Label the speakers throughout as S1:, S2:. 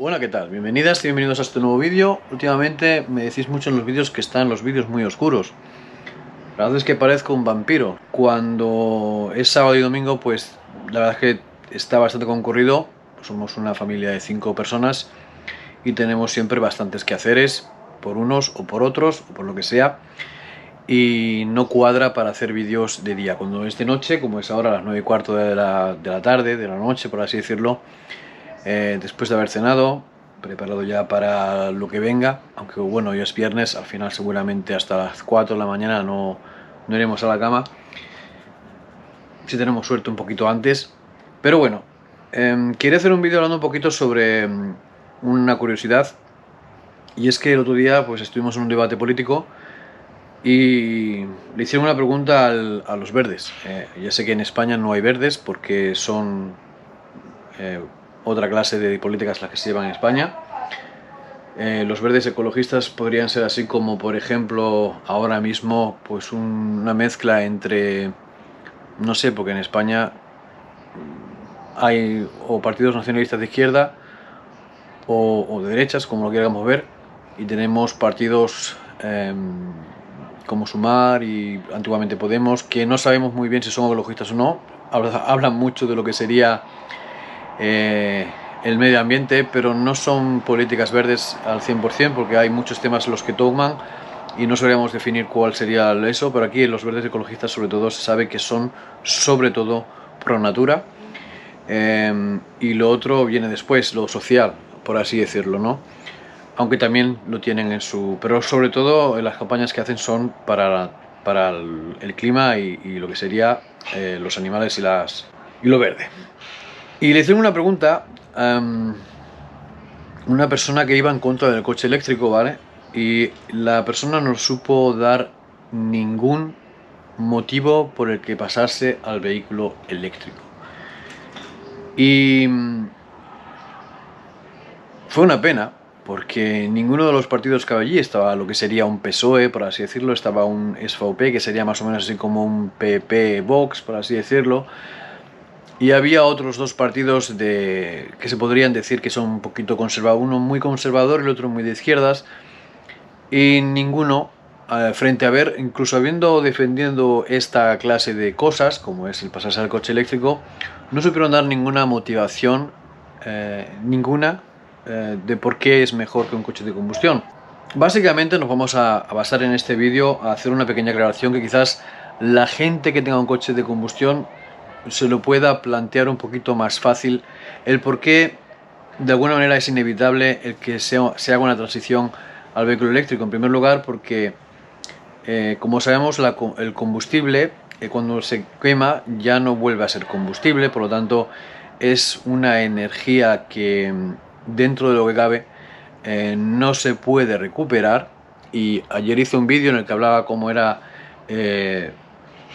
S1: Hola, ¿qué tal? Bienvenidas y bienvenidos a este nuevo vídeo. Últimamente me decís mucho en los vídeos que están los vídeos muy oscuros. La verdad es que parezco un vampiro. Cuando es sábado y domingo, pues la verdad es que está bastante concurrido. Somos una familia de 5 personas y tenemos siempre bastantes quehaceres, por unos o por otros, o por lo que sea. Y no cuadra para hacer vídeos de día. Cuando es de noche, como es ahora a las 9:15 de la tarde, de la noche, por así decirlo, después de haber cenado, preparado ya para lo que venga, aunque bueno, hoy es viernes, al final seguramente hasta las 4 de la mañana no iremos a la cama, si tenemos suerte un poquito antes, pero bueno, quería hacer un vídeo hablando un poquito sobre una curiosidad, y es que el otro día pues estuvimos en un debate político y le hicieron una pregunta a los verdes. Ya sé que en España no hay verdes porque son otra clase de políticas las que se llevan en España. Los verdes ecologistas podrían ser así como, por ejemplo, ahora mismo pues una mezcla entre, no sé, porque en España hay o partidos nacionalistas de izquierda o de derechas, como lo queramos ver, y tenemos partidos como Sumar y antiguamente Podemos, que no sabemos muy bien si son ecologistas o no. Hablan mucho de lo que sería el medio ambiente, pero no son políticas verdes al 100%, porque hay muchos temas en los que toman y no sabríamos definir cuál sería eso, pero aquí en los verdes ecologistas sobre todo se sabe que son sobre todo pro natura, y lo otro viene después, lo social, por así decirlo, ¿no? Aunque también lo tienen en su... pero sobre todo las campañas que hacen son para el clima y lo que sería los animales y lo verde. Y le hicieron una pregunta a una persona que iba en contra del coche eléctrico, ¿vale? Y la persona no supo dar ningún motivo por el que pasarse al vehículo eléctrico. Y fue una pena, porque ninguno de los partidos que había allí estaba lo que sería un PSOE, por así decirlo, estaba un SVP, que sería más o menos así como un PP Vox, por así decirlo. Y había otros dos partidos que se podrían decir que son un poquito conservadores, uno muy conservador y el otro muy de izquierdas, y ninguno, frente a ver, incluso habiendo defendiendo esta clase de cosas, como es el pasarse al coche eléctrico, no supieron dar ninguna motivación, de por qué es mejor que un coche de combustión. Básicamente nos vamos a basar en este vídeo a hacer una pequeña aclaración que quizás la gente que tenga un coche de combustión se lo pueda plantear un poquito más fácil el por qué de alguna manera es inevitable el que se haga una transición al vehículo eléctrico. En primer lugar porque como sabemos el combustible cuando se quema ya no vuelve a ser combustible, por lo tanto es una energía que dentro de lo que cabe no se puede recuperar. Y ayer hice un vídeo en el que hablaba cómo era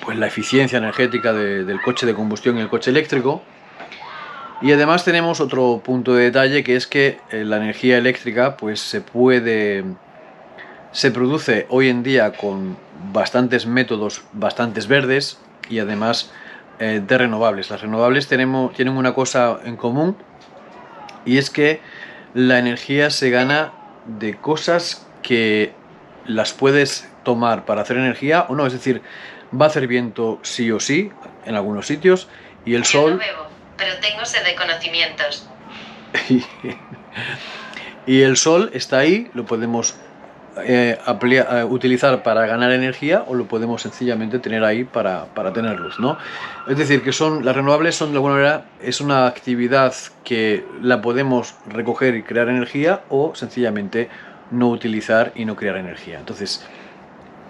S1: pues la eficiencia energética del coche de combustión y el coche eléctrico. Y además tenemos otro punto de detalle, que es que la energía eléctrica pues se produce hoy en día con bastantes métodos, bastantes verdes, y además de renovables. Las renovables tienen una cosa en común, y es que la energía se gana de cosas que las puedes tomar para hacer energía o no, es decir, va a hacer viento sí o sí en algunos sitios, y el sol...
S2: Yo no bebo, pero tengo sed de conocimientos.
S1: y el sol está ahí, lo podemos utilizar para ganar energía, o lo podemos sencillamente tener ahí para tener luz, ¿no? Es decir, que las renovables son de alguna manera, es una actividad que la podemos recoger y crear energía, o sencillamente no utilizar y no crear energía. Entonces,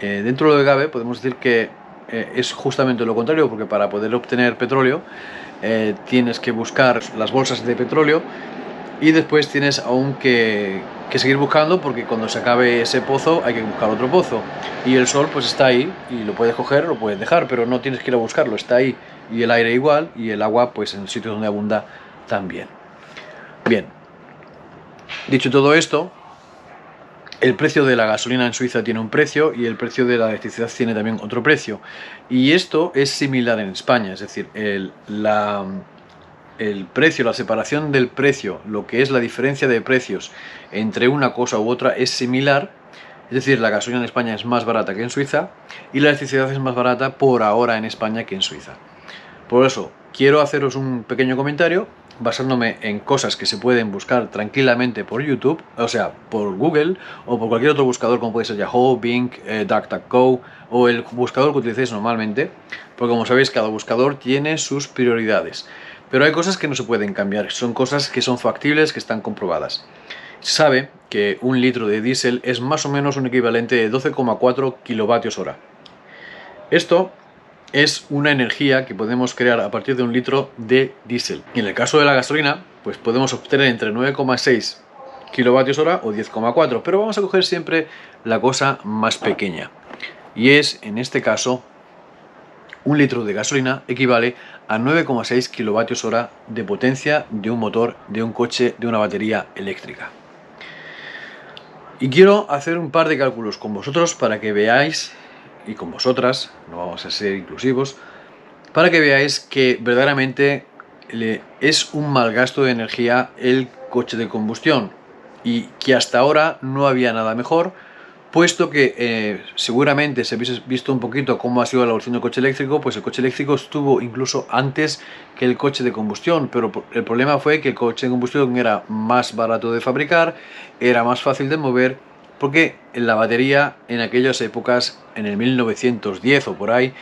S1: dentro de lo que cabe podemos decir que es justamente lo contrario, porque para poder obtener petróleo tienes que buscar las bolsas de petróleo, y después tienes aún que seguir buscando, porque cuando se acabe ese pozo hay que buscar otro pozo, y el sol pues está ahí y lo puedes coger o lo puedes dejar, pero no tienes que ir a buscarlo, está ahí. Y el aire igual, y el agua pues en sitios donde abunda también. Bien, dicho todo esto, el precio de la gasolina en Suiza tiene un precio, y el precio de la electricidad tiene también otro precio. Y esto es similar en España, es decir, el precio, la separación del precio, lo que es la diferencia de precios entre una cosa u otra es similar. Es decir, la gasolina en España es más barata que en Suiza y la electricidad es más barata por ahora en España que en Suiza. Por eso, quiero haceros un pequeño comentario basándome en cosas que se pueden buscar tranquilamente por YouTube, o sea, por Google o por cualquier otro buscador como puede ser Yahoo, Bing, DuckDuckGo o el buscador que utilicéis normalmente, porque como sabéis cada buscador tiene sus prioridades. Pero hay cosas que no se pueden cambiar, son cosas que son factibles, que están comprobadas. Se sabe que un litro de diésel es más o menos un equivalente de 12,4 kilovatios hora. Esto es una energía que podemos crear a partir de un litro de diésel. Y en el caso de la gasolina, pues podemos obtener entre 9,6 kilovatios hora o 10,4, pero vamos a coger siempre la cosa más pequeña. Y es, en este caso, un litro de gasolina equivale a 9,6 kilovatios hora de potencia de un motor, de un coche, de una batería eléctrica. Y quiero hacer un par de cálculos con vosotros para que veáis, y con vosotras, no vamos a ser inclusivos, para que veáis que verdaderamente es un mal gasto de energía el coche de combustión y que hasta ahora no había nada mejor, puesto que seguramente si habéis visto un poquito cómo ha sido la evolución del coche eléctrico, pues el coche eléctrico estuvo incluso antes que el coche de combustión, pero el problema fue que el coche de combustión era más barato de fabricar, era más fácil de mover, porque la batería en aquellas épocas, en el 1910 o por ahí,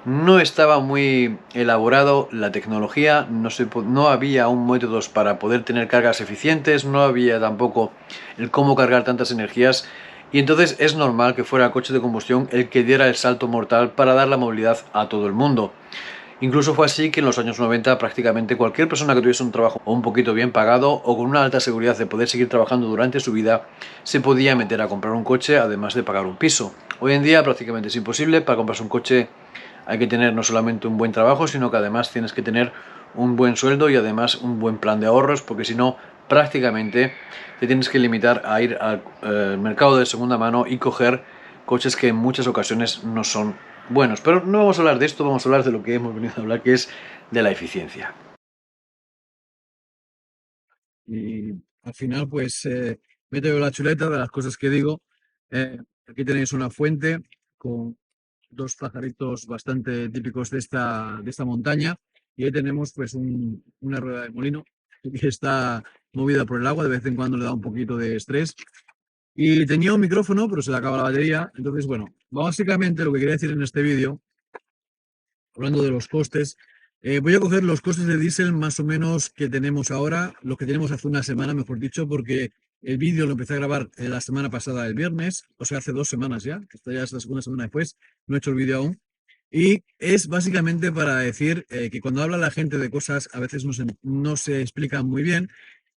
S1: no estaba muy elaborado la tecnología, no había aún métodos para poder tener cargas eficientes, no había tampoco el cómo cargar tantas energías y entonces es normal que fuera el coche de combustión el que diera el salto mortal para dar la movilidad a todo el mundo. Incluso fue así que en los años 90 prácticamente cualquier persona que tuviese un trabajo un poquito bien pagado o con una alta seguridad de poder seguir trabajando durante su vida se podía meter a comprar un coche además de pagar un piso. Hoy en día prácticamente es imposible. Para comprarse un coche hay que tener no solamente un buen trabajo, sino que además tienes que tener un buen sueldo y además un buen plan de ahorros, porque si no, prácticamente te tienes que limitar a ir al mercado de segunda mano y coger coches que en muchas ocasiones no son buenos. Pero no vamos a hablar de esto, vamos a hablar de lo que hemos venido a hablar, que es de la eficiencia. Y al final, pues, meto la chuleta de las cosas que digo. Aquí tenéis una fuente con dos pajaritos bastante típicos de esta montaña. Y ahí tenemos pues una rueda de molino que está movida por el agua, de vez en cuando le da un poquito de estrés. Y tenía un micrófono, pero se le acaba la batería. Entonces, bueno, básicamente lo que quería decir en este vídeo, hablando de los costes, voy a coger los costes de diésel más o menos que tenemos ahora, lo que tenemos hace una semana, mejor dicho, porque el vídeo lo empecé a grabar la semana pasada, el viernes, o sea, hace 2 semanas ya, esta ya es la segunda semana después, no he hecho el vídeo aún. Y es básicamente para decir que cuando habla la gente de cosas a veces no se explican muy bien.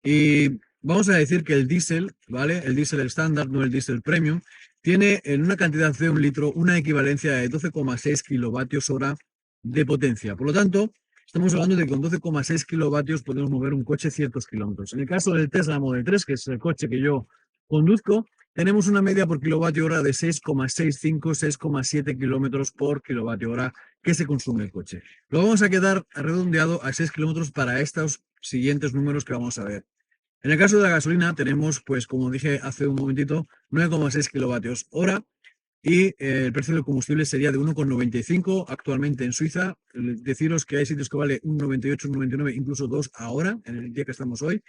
S1: Y vamos a decir que el diésel, ¿vale? El diésel estándar, no el diésel premium, tiene en una cantidad de un litro una equivalencia de 12,6 kilovatios hora de potencia. Por lo tanto, estamos hablando de que con 12,6 kilovatios podemos mover un coche ciertos kilómetros. En el caso del Tesla Model 3, que es el coche que yo conduzco, tenemos una media por kilovatio hora de 6,65, 6,7 kilómetros por kilovatio hora que se consume el coche. Lo vamos a quedar redondeado a 6 kilómetros para estos siguientes números que vamos a ver. En el caso de la gasolina tenemos, pues como dije hace un momentito, 9,6 kilovatios hora y el precio del combustible sería de 1,95 actualmente en Suiza. Deciros que hay sitios que vale 1,98, 1,99, incluso 2 ahora, en el día que estamos hoy.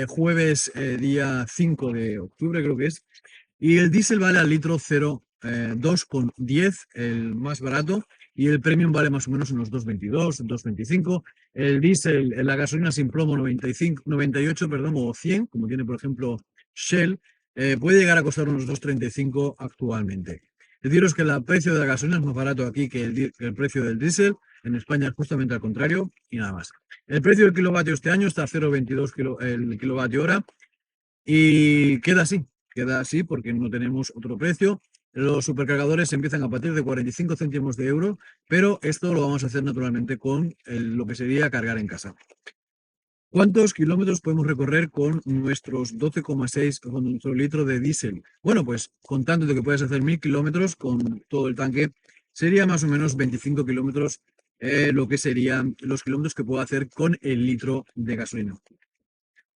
S1: Jueves, día 5 de octubre creo que es. Y el diésel vale al litro 2,10, el más barato, y el premium vale más o menos unos 2,22, 2,25. El diésel, la gasolina sin plomo 95, 98, perdón, o 100, como tiene por ejemplo Shell, puede llegar a costar unos 2,35 actualmente. Deciros que el precio de la gasolina es más barato aquí que el precio del diésel. En España es justamente al contrario y nada más. El precio del kilovatio este año está a 0,22 el kilovatio hora y queda así porque no tenemos otro precio. Los supercargadores empiezan a partir de 45 céntimos de euro, pero esto lo vamos a hacer naturalmente con lo que sería cargar en casa. ¿Cuántos kilómetros podemos recorrer con nuestros 12,6, con nuestro litro de diésel? Bueno, pues contando de que puedes hacer 1000 kilómetros con todo el tanque, sería más o menos 25 kilómetros
S3: lo que serían los kilómetros que puedo hacer con el litro de gasolina.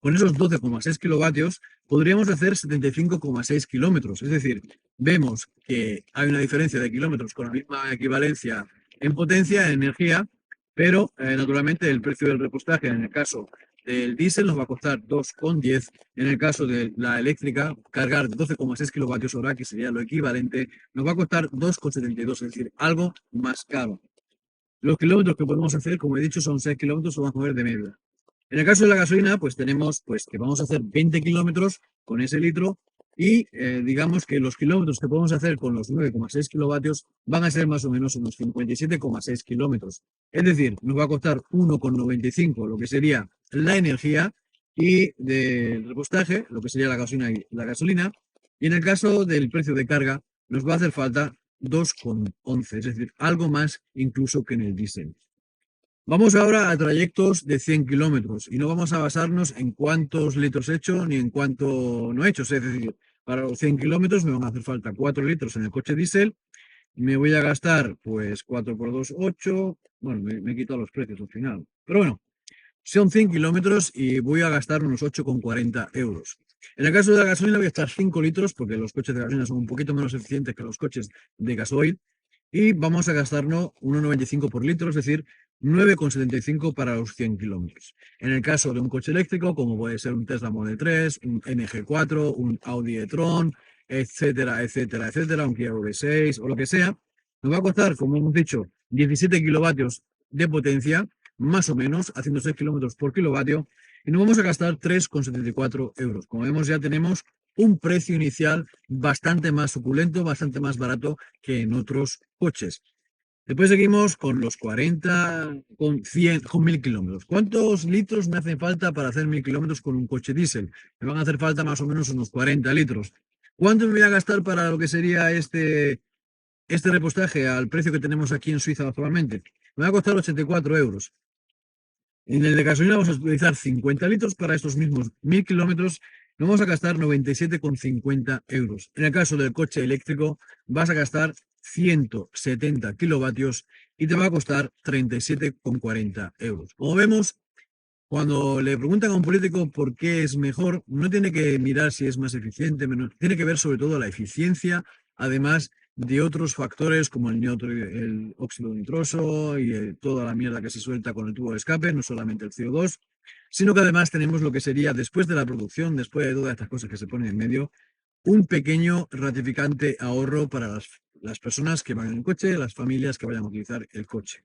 S3: Con esos 12,6 kilovatios podríamos hacer 75,6 kilómetros. Es decir, vemos que hay una diferencia de kilómetros con la misma equivalencia en potencia, en energía, pero naturalmente el precio del repostaje en el caso del diésel nos va a costar 2,10. En el caso de la eléctrica, cargar 12,6 kilovatios hora, que sería lo equivalente, nos va a costar 2,72, es decir, algo más caro. Los kilómetros que podemos hacer, como he dicho, son 6 kilómetros, o vamos a mover de media. En el caso de la gasolina, pues tenemos que vamos a hacer 20 kilómetros con ese litro y digamos que los kilómetros que podemos hacer con los 9,6 kilovatios van a ser más o menos unos 57,6 kilómetros. Es decir, nos va a costar 1,95 lo que sería la energía y del repostaje, lo que sería la gasolina. Y en el caso del precio de carga, nos va a hacer falta 2,11, es decir, algo más incluso que en el diésel. Vamos ahora a trayectos de 100 kilómetros y no vamos a basarnos en cuántos litros he hecho ni en cuánto no he hecho. Es decir, para los 100 kilómetros me van a hacer falta 4 litros en el coche diésel. Me voy a gastar pues 4 por 2, 8. Bueno, me he quitado los precios al final. Pero bueno, son 100 kilómetros y voy a gastar unos 8,40 euros. En el caso de la gasolina voy a gastar 5 litros porque los coches de gasolina son un poquito menos eficientes que los coches de gasoil. Y vamos a gastarnos 1,95 por litro, es decir, 9,75 para los 100 kilómetros. En el caso de un coche eléctrico, como puede ser un Tesla Model 3, un MG4, un Audi e-tron, etcétera, etcétera, etcétera, un Kia V6 o lo que sea, nos va a costar, como hemos dicho, 17 kilovatios de potencia, más o menos, haciendo 6 kilómetros por kilovatio, y nos vamos a gastar 3,74 euros. Como vemos, ya tenemos un precio inicial bastante más suculento, bastante más barato que en otros coches. Después seguimos con los 40, con 100, con 1000 kilómetros. ¿Cuántos litros me hacen falta para hacer 1000 kilómetros con un coche diésel? Me van a hacer falta más o menos unos 40 litros. ¿Cuánto me voy a gastar para lo que sería este repostaje al precio que tenemos aquí en Suiza actualmente? Me va a costar 84 euros. En el de gasolina vamos a utilizar 50 litros para estos mismos 1000 kilómetros. Nos vamos a gastar 97,50 euros. En el caso del coche eléctrico vas a gastar 170 kilovatios y te va a costar 37,40 euros. Como vemos, cuando le preguntan a un político por qué es mejor, no tiene que mirar si es más eficiente, menos, tiene que ver sobre todo la eficiencia, además de otros factores como el óxido nitroso y toda la mierda que se suelta con el tubo de escape, no solamente el CO2, sino que además tenemos lo que sería después de la producción, después de todas estas cosas que se ponen en medio, un pequeño ratificante ahorro para las personas que van en el coche, las familias que vayan a utilizar el coche.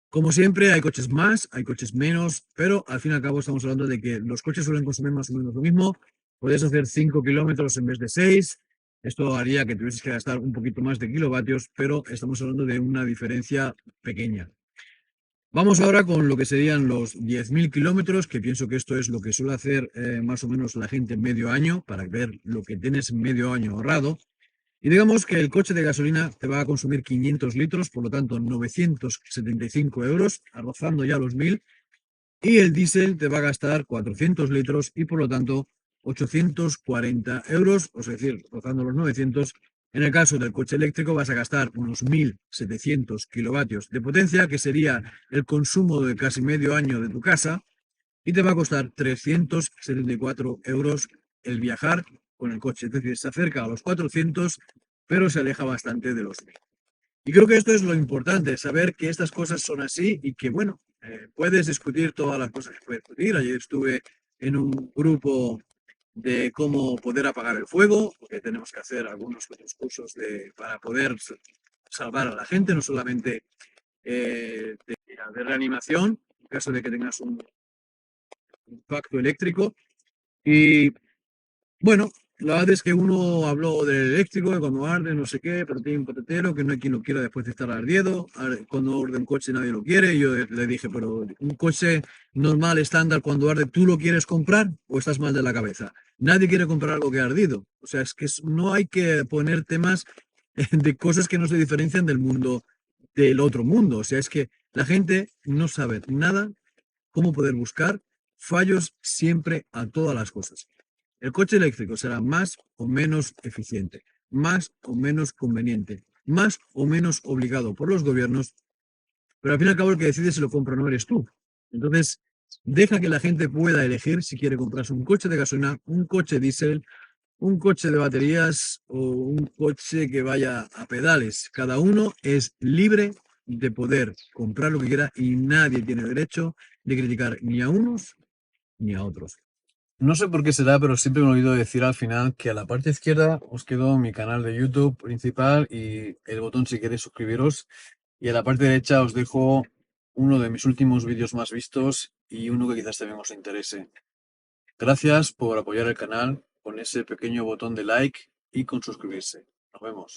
S3: Como siempre, hay coches más, hay coches menos, pero al fin y al cabo estamos hablando de que los coches suelen consumir más o menos lo mismo. Puedes hacer 5 kilómetros en vez de 6. Esto haría que tuvieses que gastar un poquito más de kilovatios, pero estamos hablando de una diferencia pequeña. Vamos ahora con lo que serían los 10.000 kilómetros, que pienso que esto es lo que suele hacer más o menos la gente en medio año, para ver lo que tienes en medio año ahorrado. Y digamos que el coche de gasolina te va a consumir 500 litros, por lo tanto 975 euros, rozando ya los 1000. Y el diésel te va a gastar 400 litros y por lo tanto 840 euros, es decir, rozando los 900. En el caso del coche eléctrico vas a gastar unos 1.700 kilovatios de potencia, que sería el consumo de casi medio año de tu casa, y te va a costar 374 euros el viajar con el coche. Es decir, se acerca a los 400, pero se aleja bastante de los 1000. Y creo que esto es lo importante, saber que estas cosas son así y que, bueno, puedes discutir todas las cosas que puedes discutir. Ayer estuve en un grupo de cómo poder apagar el fuego, porque tenemos que hacer algunos otros cursos para poder salvar a la gente, no solamente de reanimación, en caso de que tengas un impacto eléctrico. Y bueno, la verdad es que uno habló del eléctrico, de cuando arde, no sé qué, pero tiene un patatero, que no hay quien lo quiera después de estar ardiendo. Cuando arde un coche nadie lo quiere. Y yo le dije, pero un coche normal, estándar, cuando arde, ¿tú lo quieres comprar o estás mal de la cabeza? Nadie quiere comprar algo que ha ardido. O sea, es que no hay que poner temas de cosas que no se diferencian del mundo, del otro mundo. O sea, es que la gente no sabe nada cómo poder buscar fallos siempre a todas las cosas. El coche eléctrico será más o menos eficiente, más o menos conveniente, más o menos obligado por los gobiernos, pero al fin y al cabo el que decide si lo compra o no eres tú. Entonces, deja que la gente pueda elegir si quiere comprarse un coche de gasolina, un coche diésel, un coche de baterías o un coche que vaya a pedales. Cada uno es libre de poder comprar lo que quiera y nadie tiene derecho de criticar ni a unos ni a otros. No sé por qué será, pero siempre me he oído decir al final que a la parte izquierda os quedó mi canal de YouTube principal y el botón si queréis suscribiros. Y a la parte derecha os dejo uno de mis últimos vídeos más vistos y uno que quizás también os interese. Gracias por apoyar el canal con ese pequeño botón de like y con suscribirse. Nos vemos.